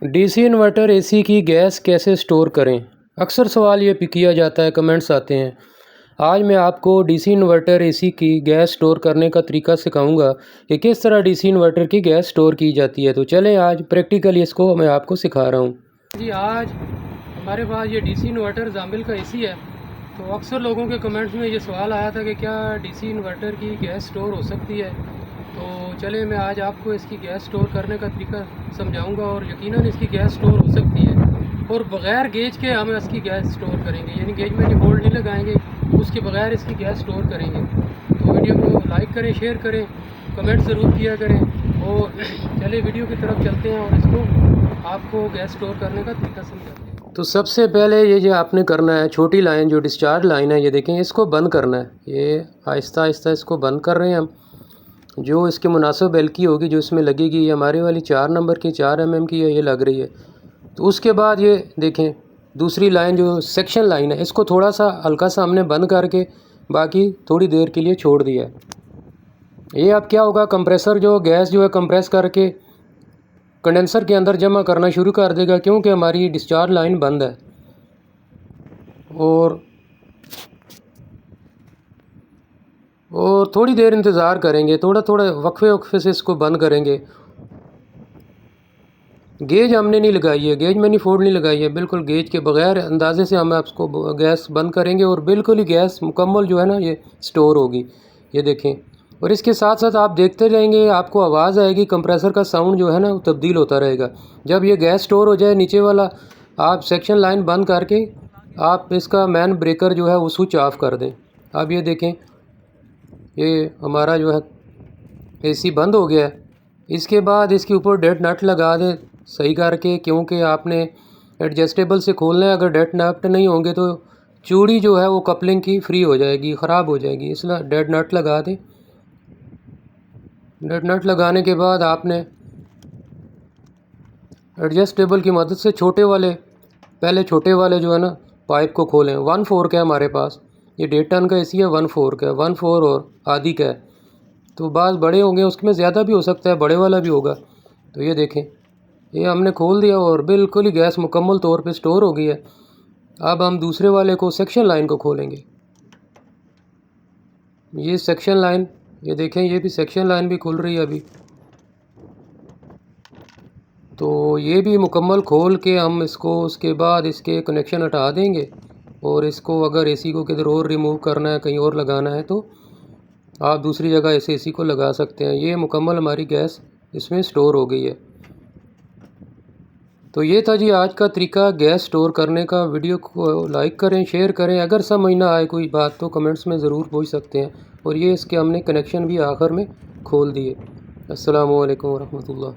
DC inverter AC की gas कैसे store करें? अक्सर सवाल ये भी किया जाता है, कमेंट्स आते हैं। आज मैं आपको डीसी इन्वर्टर एसी की गैस स्टोर करने का तरीका सिखाऊंगा कि किस तरह डीसी इन्वर्टर की गैस स्टोर की जाती है। तो चलें आज प्रैक्टिकली इसको मैं आपको सिखा रहा हूँ। जी, आज हमारे पास ये डीसी इन्वर्टर जामिल का एसी है। तो अक्सर लोगों के कमेंट्स में ये सवाल आया था कि क्या डीसी इन्वर्टर की गैस स्टोर हो सकती है। तो चले मैं आज आपको इसकी गैस स्टोर करने का तरीका समझाऊंगा और यकीनन इसकी गैस स्टोर हो सकती है। और बग़ैर गेज के हम इसकी गैस स्टोर करेंगे, यानी गेज में नहीं बोल्ट नहीं लगाएंगे, उसके बगैर इसकी गैस स्टोर करेंगे। तो वीडियो को लाइक करें, शेयर करें, कमेंट ज़रूर किया करें। और चले वीडियो की तरफ चलते हैं और इसको आपको गैस स्टोर करने का तरीका समझाते हैं। तो सबसे पहले ये जो आपने करना है, छोटी लाइन जो डिस्चार्ज लाइन है, ये देखें, इसको बंद करना है। ये आहिस्ता आहिस्ता इसको बंद कर रहे हैं हम। जो इसके मुनासिब एलकी होगी जो इसमें लगेगी, ये हमारे वाली 4 नंबर की 4 mm की है, ये लग रही है। तो उसके बाद ये देखें दूसरी लाइन जो सेक्शन लाइन है, इसको थोड़ा सा हल्का सा हमने बंद करके बाकी थोड़ी देर के लिए छोड़ दिया है। ये अब क्या होगा, कंप्रेसर जो गैस जो है कंप्रेस करके कंडेंसर के अंदर जमा करना शुरू कर देगा, क्योंकि हमारी डिस्चार्ज लाइन बंद है। और थोड़ी देर इंतज़ार करेंगे, थोड़ा थोड़ा वक्फे वक्फे से इसको बंद करेंगे। गेज हमने नहीं लगाई है, गेज मैनीफोल्ड नहीं लगाई है, बिल्कुल गेज के बगैर अंदाजे से हम आपको गैस बंद करेंगे और बिल्कुल ही गैस मुकम्मल जो है ना ये स्टोर होगी। ये देखें। और इसके साथ साथ आप देखते जाएंगे, आपको आवाज़ आएगी, कंप्रेसर का साउंड जो है ना वो तब्दील होता रहेगा। जब ये गैस स्टोर हो जाए, नीचे वाला आप सेक्शन लाइन बंद करके आप इसका मैन ब्रेकर जो है वो स्विच ऑफ कर दें। अब ये देखें, ये हमारा जो है एसी बंद हो गया है। इसके बाद इसके ऊपर डेड नट लगा दें सही करके, क्योंकि आपने एडजस्टेबल से खोलना है। अगर डेड नट नहीं होंगे तो चूड़ी जो है वो कपलिंग की फ्री हो जाएगी, ख़राब हो जाएगी, इसलिए डेड नट लगा दें। डेड नट लगाने के बाद आपने एडजस्टेबल की मदद से पहले छोटे वाले जो है ना पाइप को खोलें। 1/4 का है हमारे पास, ये 1.5 टन का एसी है, 1/4 का है, 1/4 और आधी का है। तो बाज़ बड़े होंगे, उसमें ज़्यादा भी हो सकता है, बड़े वाला भी होगा। तो ये देखें, ये हमने खोल दिया और बिल्कुल ही गैस मुकम्मल तौर पे स्टोर हो गई है। अब हम दूसरे वाले को सेक्शन लाइन को खोलेंगे। ये सेक्शन लाइन, ये देखें, ये भी सेक्शन लाइन भी खुल रही है अभी। तो ये भी मुकम्मल खोल के हम इसको उसके बाद इसके कनेक्शन हटा देंगे। और इसको अगर एसी को किधर और रिमूव करना है, कहीं और लगाना है, तो आप दूसरी जगह इस एसी को लगा सकते हैं। ये मुकम्मल हमारी गैस इसमें स्टोर हो गई है। तो ये था जी आज का तरीका गैस स्टोर करने का। वीडियो को लाइक करें, शेयर करें। अगर समझ ना आए कोई बात तो कमेंट्स में ज़रूर पूछ सकते हैं। और ये इसके हमने कनेक्शन भी आखिर में खोल दिए। अस्सलामु अलैकुम वरहमतुल्लाह।